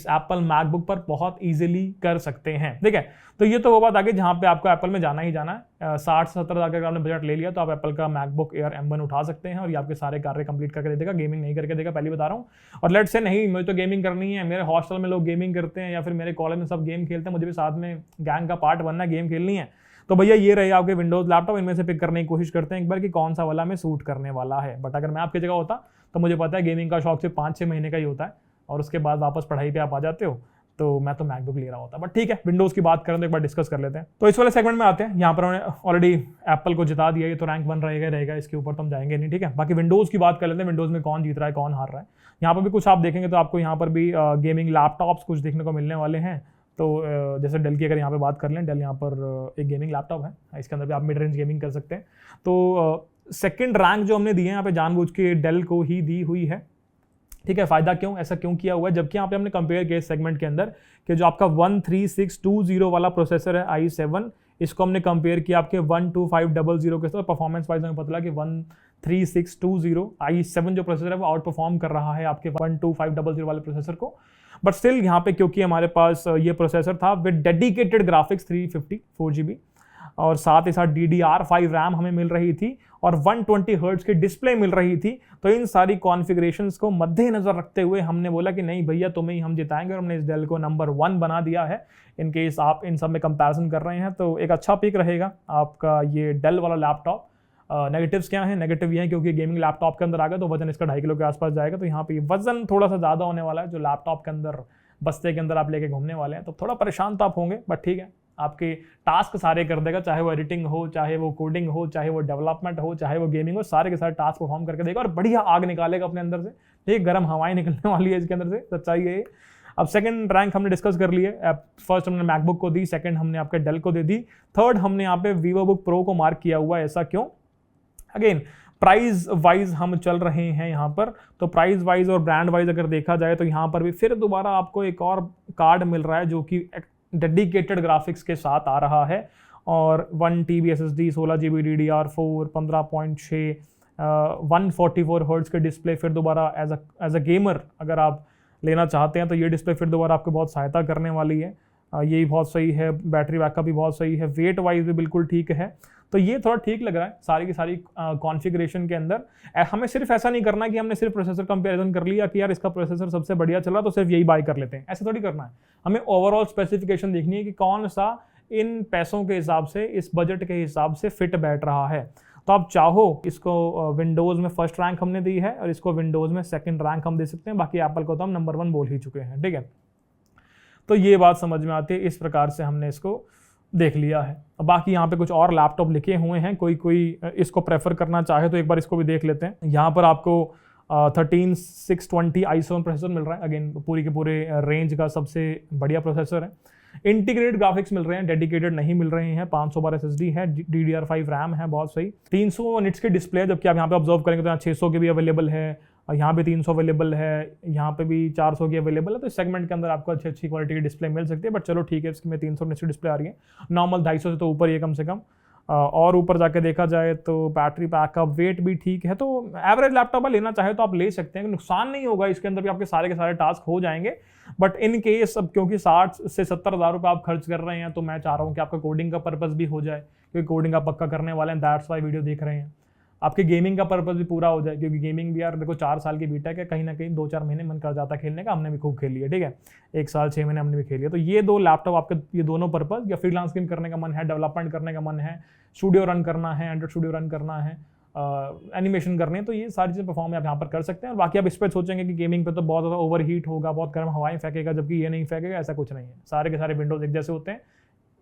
एप्पल मैकबुक पर बहुत इजीली कर सकते हैं, ठीक है। तो ये तो वो बात आ गई जहाँ पे आपको एप्पल में जाना ही जाना है। 60 से 70 हज़ार का आपने बजट ले लिया तो आप एप्पल का मैकबुक एयर M1 उठा सकते हैं और ये आपके सारे कार्य कंप्लीट करके दे देगा, गेमिंग नहीं करके देगा, पहले बता रहा हूँ। और लेट से नहीं मुझे तो गेमिंग करनी है, मेरे हॉस्टल में लोग गेमिंग करते हैं या फिर मेरे कॉलेज में सब गेम खेलते हैं, मुझे भी साथ में गैंग का पार्ट बनना है, गेम खेलनी है, तो भैया ये रहे आपके विंडोज लैपटॉप। इनमें से पिक करने की कोशिश करते हैं एक बार कि कौन सा वाला में सूट करने वाला है। बट अगर मैं आपकी जगह होता तो मुझे पता है गेमिंग का शौक सिर्फ 5-6 महीने का ही होता है और उसके बाद वापस पढ़ाई पे आप आ जाते हो, तो मैं तो मैकबुक ले रहा होता। बट ठीक है, विंडोज़ की बात करें तो एक बार डिस्कस कर लेते हैं। तो इस वाले सेगमेंट में आते हैं। यहाँ पर हमने ऑलरेडी एप्पल को जिता दिया, ये तो रैंक 1 रहेगा, इसके ऊपर तो हम जाएंगे नहीं, ठीक है। बाकी विंडोज़ की बात कर लेते हैं, विंडोज़ में कौन जीत रहा है, कौन हार रहा है। यहाँ पर भी कुछ आप देखेंगे तो आपको यहाँ पर भी गेमिंग लैपटॉप्स कुछ देखने को मिलने वाले हैं। तो जैसे डेल की अगर यहाँ पे बात कर लें, डेल यहाँ पर एक गेमिंग लैपटॉप है, इसके अंदर भी आप मिड रेंज गेमिंग कर सकते हैं। तो सेकंड रैंक जो हमने दिए हैं यहाँ पे जानबूझ के डेल को ही दी हुई है, ठीक है। फायदा क्यों, ऐसा क्यों किया हुआ है, जबकि यहाँ पे हमने कंपेयर किया इस सेगमेंट के अंदर कि जो आपका 13620 वाला प्रोसेसर है i7, इसको हमने कंपेयर किया आपके 12500 के साथ। परफॉर्मेंस वाइज हमें पता लगा कि 13620 i7 जो प्रोसेसर है वो आउट परफॉर्म कर रहा है आपके 12500 वाले प्रोसेसर को। बट स्टिल यहाँ पे क्योंकि हमारे पास ये प्रोसेसर था विद डेडिकेटेड ग्राफिक्स 354 GB और साथ ही साथ DDR5 रैम हमें मिल रही थी और 120 हर्ट्ज की डिस्प्ले मिल रही थी, तो इन सारी कॉन्फ़िगरेशंस को मद्देनजर रखते हुए हमने बोला कि नहीं भैया तुम्हें ही हम जिताएंगे और हमने इस डेल को नंबर 1 बना दिया है। इन केस आप इन सब में कंपैरिजन कर रहे हैं तो एक अच्छा पिक रहेगा आपका ये डेल वाला लैपटॉप। नेगेटिव्स क्या है, नेगेटिव ये है क्योंकि गेमिंग लैपटॉप के अंदर आ गया तो वजन इसका 2.5 किलो के आसपास जाएगा, तो यहाँ पे वजन थोड़ा सा ज़्यादा होने वाला है जो लैपटॉप के अंदर बस्ते के अंदर आप लेके घूमने वाले हैं, तो थोड़ा परेशान तो आप होंगे, बट ठीक है, आपके टास्क सारे कर देगा, चाहे वो एडिटिंग हो, चाहे वो कोडिंग हो, चाहे वो डेवलपमेंट हो, चाहे वो गेमिंग हो, सारे के सारे टास्क परफॉर्म करके देगा और बढ़िया आग निकालेगा अपने अंदर से, ठीक, गर्म हवाएं निकलने वाली है इसके अंदर से, सच्चाई है। अब सेकंड रैंक हमने डिस्कस कर लिए, फर्स्ट हमने मैकबुक को दी, सेकंड हमने आपके डेल को दे दी, थर्ड हमने यहाँ पे वीवोबुक प्रो को मार्क किया हुआ है। ऐसा क्यों? अगेन प्राइस वाइज हम चल रहे हैं यहाँ पर, तो प्राइस वाइज और ब्रांड वाइज अगर देखा जाए तो यहाँ पर भी फिर दोबारा आपको एक और कार्ड मिल रहा है जो कि डेडिकेटेड ग्राफिक्स के साथ आ रहा है, और 1 TB SSD, 16 GB DDR4, 15.6 144 hertz के डिस्प्ले। फिर दोबारा एज अ गेमर अगर आप लेना चाहते हैं तो ये डिस्प्ले फिर दोबारा आपको बहुत सहायता करने वाली है। ये भी बहुत सही है, बैटरी बैकअप भी बहुत सही है, वेट वाइज भी बिल्कुल ठीक है, तो ये थोड़ा ठीक लग रहा है सारी की सारी कॉन्फ़िगरेशन के अंदर। हमें सिर्फ ऐसा नहीं करना कि हमने सिर्फ प्रोसेसर कंपैरिजन कर लिया कि यार इसका प्रोसेसर सबसे बढ़िया चला तो सिर्फ यही बाय कर लेते हैं, ऐसा थोड़ी करना है। हमें ओवरऑल स्पेसिफिकेशन देखनी है कि कौन सा इन पैसों के हिसाब से, इस बजट के हिसाब से फिट बैठ रहा है। तो आप चाहो इसको विंडोज़ में फर्स्ट रैंक हमने दी है और इसको विंडोज़ में सेकंड रैंक हम दे सकते हैं, बाकी एप्पल को तो हम नंबर 1 बोल ही चुके हैं, ठीक है। तो ये बात समझ में आती है, इस प्रकार से हमने इसको देख लिया है। अब बाकी यहाँ पे कुछ और लैपटॉप लिखे हुए हैं, कोई इसको प्रेफर करना चाहे तो एक बार इसको भी देख लेते हैं। यहाँ पर आपको 13620 i7 प्रोसेसर मिल रहा है, अगेन पूरी के पूरे रेंज का सबसे बढ़िया प्रोसेसर है। इंटीग्रेटेड ग्राफिक्स मिल रहे हैं, डेडिकेटेड नहीं मिल रहे हैं। 512 SSD है, DDR5 रैम है, बहुत सही। 300 निट्स की डिस्प्ले है, जबकि आप यहाँ पे ऑब्जर्व करेंगे तो यहाँ 600 की भी अवेलेबल है, यहाँ पे 300 अवेलेबल है, यहाँ पे भी 400 की अवेलेबल है। तो इस सेगमेंट के अंदर आपको अच्छी क्वालिटी की डिस्प्ले मिल सकती है, बट चलो ठीक है, इसमें 300 निट्स की डिस्प्ले आ रही है। नॉर्मल 250 से तो ऊपर ही है कम से कम। और ऊपर जाके देखा जाए तो बैटरी बैकअप, वेट भी ठीक है, तो एवरेज लैपटॉप लेना चाहे तो आप ले सकते हैं, नुकसान नहीं होगा, इसके अंदर भी आपके सारे के सारे टास्क हो जाएंगे। बट इन केस अब क्योंकि 60 से 70 हज़ार रुपये आप खर्च कर रहे हैं, तो मैं चाह रहा हूँ कि आपका कोडिंग का पर्पस भी हो जाए, क्योंकि कोडिंग आप पक्का करने वाले हैं, दैट्स वाई वीडियो देख रहे हैं। आपके गेमिंग का पर्पस भी पूरा हो जाए, क्योंकि गेमिंग भी यार देखो 4 साल की बीटेक है, कहीं ना कहीं 2-4 महीने मन कर जाता है खेलने का, हमने भी खूब खेली है, ठीक है। 1 साल 6 महीने हमने भी खेली है। तो ये 2 लैपटॉप आपके, ये दोनों पर्पस, या फ्रीलांसिंग करने का मन है, डेवलपमेंट करने का मन है, स्टूडियो रन करना है, एंड्रॉइड स्टूडियो रन करना है, एनिमेशन करने, तो ये सारी चीज़ें परफॉर्म आप यहाँ पर कर सकते हैं। और बाकी आप इस पर सोचेंगे कि गेमिंग पे तो बहुत ज़्यादा ओवर हीट होगा, बहुत गर्म हवाएं फेंकेगा, जबकि ये नहीं फेंकेगा, ऐसा कुछ नहीं है। सारे के सारे विंडोज़ एक जैसे होते हैं,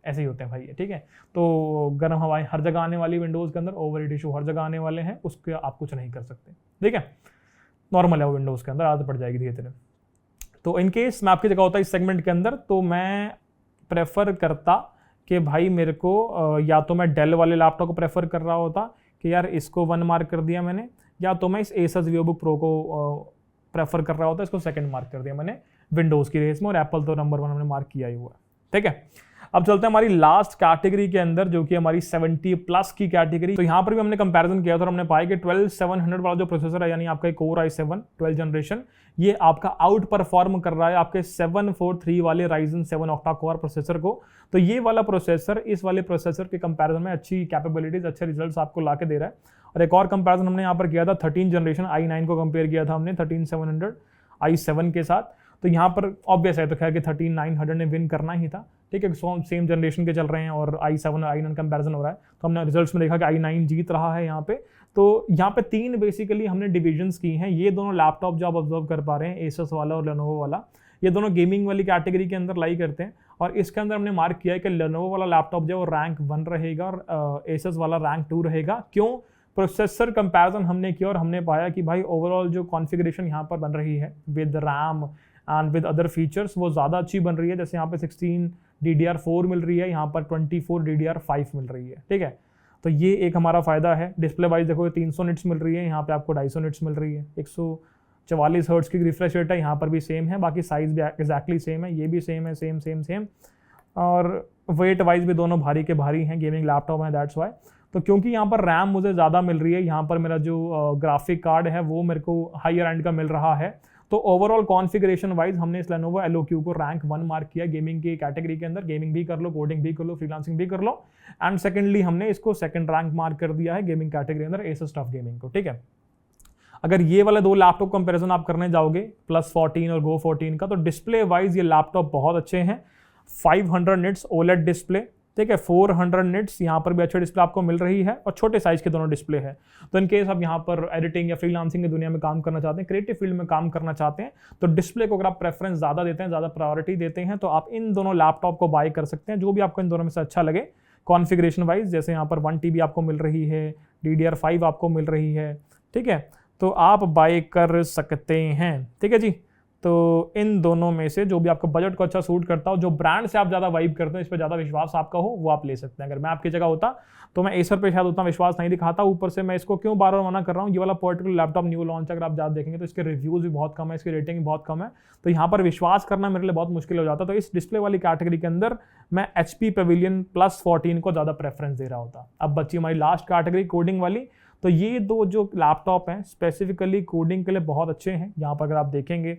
ऐसे ही होते हैं भाई, ठीक है। तो गर्म हवाएं हर जगह आने वाली विंडोज़ के अंदर, ओवर हीट इशू हर जगह आने वाले हैं, उसके आप कुछ नहीं कर सकते, ठीक है। नॉर्मल है वो विंडोज़ के अंदर, आदत पड़ जाएगी धीरे धीरे। तो इन केस मैं आपकी जगह होता इस सेगमेंट के अंदर, तो मैं प्रेफर करता कि भाई मेरे को या तो मैं डेल वाले लैपटॉप को प्रेफर कर रहा होता कि यार इसको 1 मार्क कर दिया मैंने, या तो मैं इस Asus VivoBook Pro को प्रेफर कर रहा होता, इसको 2nd मार्क कर दिया मैंने विंडोज़ की रेस में, और एप्पल तो नंबर 1 हमने मार्क किया ही हुआ है, ठीक है। अब चलते हैं हमारी लास्ट कैटेगरी के अंदर, जो कि हमारी 70+ की कैटेगरी। तो यहाँ पर भी हमने कंपैरिजन किया था और हमने पाया कि 12700 वाला जो प्रोसेसर है, यानी आपका Core i7 12th जनरेशन, ये आपका आउट परफॉर्म कर रहा है आपके 743 वाले Ryzen 7 ऑक्टा कोर प्रोसेसर को। तो ये वाला प्रोसेसर इस वाले प्रोसेसर के कंपैरिजन में अच्छी कैपेबिलिटीज, अच्छे रिजल्ट्स आपको ला के दे रहा है। और एक और कंपैरिजन हमने यहाँ पर किया था 13th जनरेशन i9 को कंपेयर किया था हमने 13700 i7 के साथ। तो यहाँ पर ऑब्वियस है तो खैर कि 13900 ने विन करना ही था, ठीक है। सेम जनरेशन के चल रहे हैं और i7 और i9 कंपैरिजन हो रहा है, तो हमने रिजल्ट्स में देखा कि i9 जीत रहा है यहाँ पे। तो यहाँ पे 3 बेसिकली हमने डिविजन्स की हैं। ये दोनों लैपटॉप जो आप ऑब्जर्व कर पा रहे हैं, Asus वाला और Lenovo वाला, ये दोनों गेमिंग वाली कैटेगरी के अंदर लाई करते हैं। और इसके अंदर हमने मार्क किया है कि Lenovo वाला लैपटॉप जो वो रैंक 1 रहेगा और Asus वाला रैंक 2 रहेगा। क्यों? प्रोसेसर कंपैरिजन हमने किया और हमने पाया कि भाई ओवरऑल जो कॉन्फ़िगरेशन यहाँ पर बन रही है with RAM and with other features, वो ज़्यादा अच्छी बन रही है। जैसे यहाँ पे 16 DDR4 मिल रही है, यहाँ पर 24 DDR5 मिल रही है, ठीक है। तो ये एक हमारा फ़ायदा है। डिस्प्ले वाइज देखो 300 निट्स मिल रही है, यहाँ पे आपको 250 निट्स मिल रही है। 144 हर्ट्ज की रिफ्रेश रेट है, यहाँ पर भी सेम है। बाकी साइज़ भी एक्जैक्टली सेम है, ये भी सेम है, सेम। और वेट वाइज भी दोनों भारी के भारी हैं, गेमिंग लैपटॉप हैं, दैट्स वाई। तो क्योंकि यहाँ पर रैम मुझे ज़्यादा मिल रही है, यहाँ पर मेरा जो ग्राफिक कार्ड है वो मेरे को हायर एंड का मिल रहा है, तो ओवरऑल कॉन्फ़िगरेशन वाइज हमने इस Lenovo LOQ को रैंक 1 मार्क किया गेमिंग की कैटेगरी के अंदर। गेमिंग भी कर लो, कोडिंग भी कर लो, फ्रीलांसिंग भी कर लो। एंड सेकेंडली हमने इसको 2nd रैंक मार्क कर दिया है गेमिंग कैटेगरी अंदर Asus टफ गेमिंग को, ठीक है। अगर ये वाले 2 लैपटॉप कंपैरिजन आप करने जाओगे +14 और Go 14 का, तो डिस्प्ले वाइज ये लैपटॉप बहुत अच्छे हैं। 500 निट्स OLED डिस्प्ले, ठीक है। 400 निट्स यहाँ पर भी अच्छी डिस्प्ले आपको मिल रही है और छोटे साइज के दोनों डिस्प्ले है। तो इन केस आप यहाँ पर एडिटिंग या फ्रीलांसिंग की दुनिया में काम करना चाहते हैं, क्रिएटिव फील्ड में काम करना चाहते हैं, तो डिस्प्ले को अगर आप प्रेफरेंस ज़्यादा देते हैं, ज़्यादा प्रायोरिटी देते हैं, तो आप इन दोनों लैपटॉप को बाय कर सकते हैं, जो भी आपको इन दोनों में से अच्छा लगे कॉन्फ़िगरेशन वाइज। जैसे यहाँ पर 1 TB आपको मिल रही है, DDR5 आपको मिल रही है, ठीक है। तो आप बाय कर सकते हैं, ठीक है जी। तो इन दोनों में से जो भी आपका बजट को अच्छा सूट करता हो, जो ब्रांड से आप ज़्यादा वाइब करते हो, इस पर ज़्यादा विश्वास आपका हो, वो आप ले सकते हैं। अगर मैं आपकी जगह होता तो मैं एसर पे शायद उतना विश्वास नहीं दिखाता। ऊपर से मैं इसको क्यों बार बार मना कर रहा हूँ, ये वाला पर्टिकुलर लैपटॉप न्यू लॉन्च अगर आप ज़्यादा देखेंगे तो इसके रिव्यूज़ भी बहुत कम है, इसकी रेटिंग भी बहुत कम है, तो यहाँ पर विश्वास करना मेरे लिए बहुत मुश्किल हो जाता। तो इस डिस्प्ले वाली कैटेगरी के अंदर मैं HP पवेलियन प्लस 14 को ज़्यादा प्रेफरेंस दे रहा होता। अब बची हमारी लास्ट कैटेगरी कोडिंग वाली। तो ये दो जो लैपटॉप हैं स्पेसिफिकली कोडिंग के लिए बहुत अच्छे हैं। यहाँ पर अगर आप देखेंगे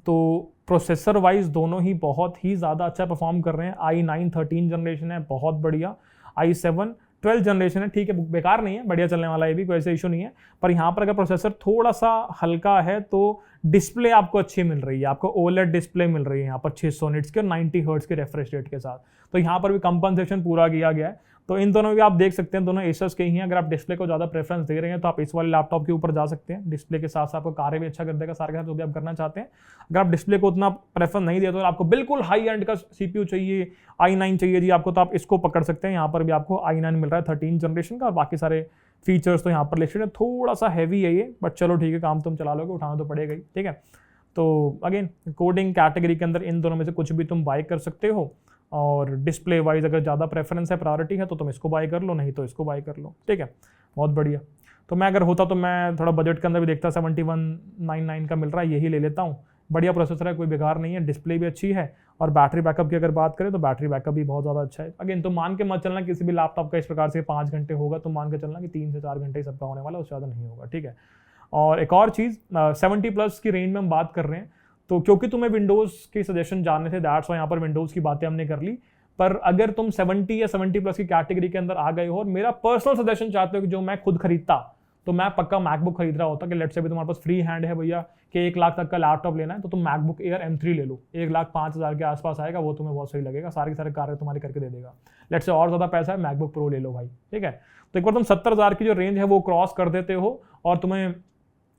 तो प्रोसेसर वाइज दोनों ही बहुत ही ज़्यादा अच्छा परफॉर्म कर रहे हैं। i9 13 जनरेशन है, बहुत बढ़िया। i7 12 जनरेशन है, ठीक है, बेकार नहीं है, बढ़िया चलने वाला है, भी कोई ऐसा इशू नहीं है। पर यहाँ पर अगर प्रोसेसर थोड़ा सा हल्का है तो डिस्प्ले आपको अच्छी मिल रही है, आपको OLED डिस्प्ले मिल रही है यहाँ पर 600 निट्स के और 90 हर्ट्ज के रिफ्रेश रेट के साथ। तो यहाँ पर भी कंपनसेशन पूरा किया गया है। तो इन दोनों भी आप देख सकते हैं, दोनों एसस के ही हैं। अगर आप डिस्प्ले को ज़्यादा प्रेफरेंस दे रहे हैं तो आप इस वाले लैपटॉप के ऊपर जा सकते हैं। डिस्प्ले के साथ साथ आपको कार्य भी अच्छा कर देगा, सारे के साथ जो भी आप करना चाहते हैं। अगर आप डिस्प्ले को उतना प्रेफरेंस नहीं देते तो आपको बिल्कुल हाई एंड का CPU चाहिए, i9 चाहिए जी आपको, तो आप इसको पकड़ सकते हैं। यहाँ पर भी आपको i9 मिल रहा है 13 जनरेशन का, और बाकी सारे फीचर्स तो यहाँ पर लिस्टेड है। थोड़ा सा हैवी है ये, बट चलो ठीक है, काम तुम चला लोगे, उठाना तो पड़ेगा ही, ठीक है। तो अगेन कोडिंग कैटेगरी के अंदर इन दोनों में से कुछ भी तुम बाय कर सकते हो। और डिस्प्ले वाइज अगर ज़्यादा प्रेफरेंस है, प्रायोरिटी है, तो तुम इसको बाय कर लो, नहीं तो इसको बाय कर लो, ठीक है, बहुत बढ़िया। तो मैं अगर होता तो मैं थोड़ा बजट के अंदर भी देखता, 7199 का मिल रहा है, यही ले लेता हूँ। बढ़िया प्रोसेसर है, कोई बेकार नहीं है, डिस्प्ले भी अच्छी है, और बैटरी बैकअप की अगर बात करें तो बैटरी बैकअप भी बहुत ज़्यादा अच्छा है। अगेन तुम मान के मत चलना किसी भी लैपटॉप का इस प्रकार से 5 घंटे होगा, तुम मान के चलना कि 3 से 4 घंटे ही सबका होने वाला, उससे ज़्यादा नहीं होगा, ठीक है। और एक और चीज़, 70+ की रेंज में हम बात कर रहे हैं, तो क्योंकि तुम्हें विंडोज़ के सजेशन जानने थे, दैट्स वाई यहाँ पर विंडोज़ की बातें हमने कर ली। पर अगर तुम 70 या 70+ की कैटेगरी के अंदर आ गए हो और मेरा पर्सनल सजेशन चाहते हो कि जो मैं खुद खरीदता, तो मैं पक्का मैकबुक खरीद रहा होता कि लेट्स से भी तुम्हारे पास फ्री हैंड है भैया कि 1 लाख तक का लैपटॉप लेना है, तो तुम मैकबुक एयर M3 ले लो, 1,05,000 के आसपास आएगा, वो तुम्हें बहुत सही लगेगा, सारे के सारे कार्य तुम्हारे करके दे देगा। लेट्स से और ज़्यादा पैसा है, मैकबुक प्रो ले लो भाई, ठीक है। तो एक बार तुम 70,000 की जो रेंज है वो क्रॉस कर देते हो और तुम्हें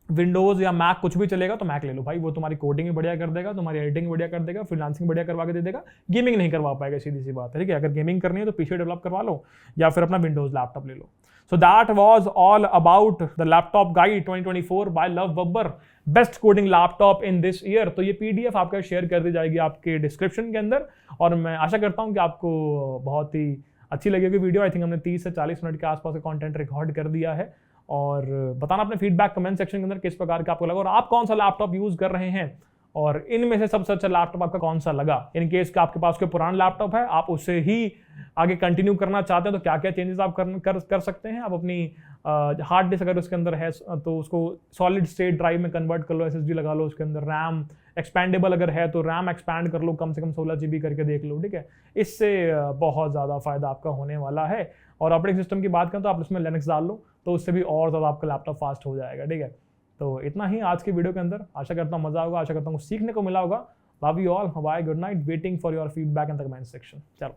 विंडोज या मैक कुछ भी चलेगा, तो मैक ले लो भाई, वो तुम्हारी कोडिंग भी बढ़िया कर देगा, तुम्हारी एडिटिंग बढ़िया कर देगा, फ्रीलांसिंग बढ़िया करवा के दे देगा। गेमिंग नहीं करवा पाएगा, सीधी सी बात है, ठीक है। अगर गेमिंग करनी है तो पीसी डेवलप करवा लो या फिर अपना विंडोज लैपटॉप ले लो। So that was all about the laptop guide 2024 by Love Babbar, best coding laptop in this year. तो ये PDF आपका शेयर कर दी जाएगी आपके डिस्क्रिप्शन के अंदर, और मैं आशा करता हूँ कि आपको बहुत ही अच्छी लगेगी वीडियो। आई थिंक हमने 30 से 40 मिनट के आसपास का कंटेंट रिकॉर्ड कर दिया है। और बताना अपने फीडबैक कमेंट सेक्शन के अंदर किस प्रकार का आपको लगा, और आप कौन सा लैपटॉप यूज कर रहे हैं, और इनमें से सबसे अच्छा लैपटॉप आपका कौन सा लगा। इन केस का आपके पास कोई पुराना लैपटॉप है, आप उससे ही आगे कंटिन्यू करना चाहते हैं, तो क्या क्या चेंजेस आप कर सकते हैं। आप अपनी हार्ड डिस्क अगर उसके अंदर है तो उसको सॉलिड स्टेट ड्राइव में कन्वर्ट कर लो, SSD लगा लो उसके अंदर। रैम एक्सपैंडेबल अगर है तो रैम एक्सपैंड कर लो, कम से कम 16 GB करके देख लो, ठीक है। इससे बहुत ज़्यादा फायदा आपका होने वाला है। और ऑपरेटिंग सिस्टम की बात करें तो आप उसमें लिनक्स डाल लो, तो उससे भी और ज़्यादा आपका लैपटॉप फास्ट हो जाएगा, ठीक है। तो इतना ही आज की वीडियो के अंदर, आशा करता हूँ मजा होगा, आशा करता हूँ सीखने को मिला होगा। Love you all, bye, good night, waiting for your feedback in the comment section. चलो।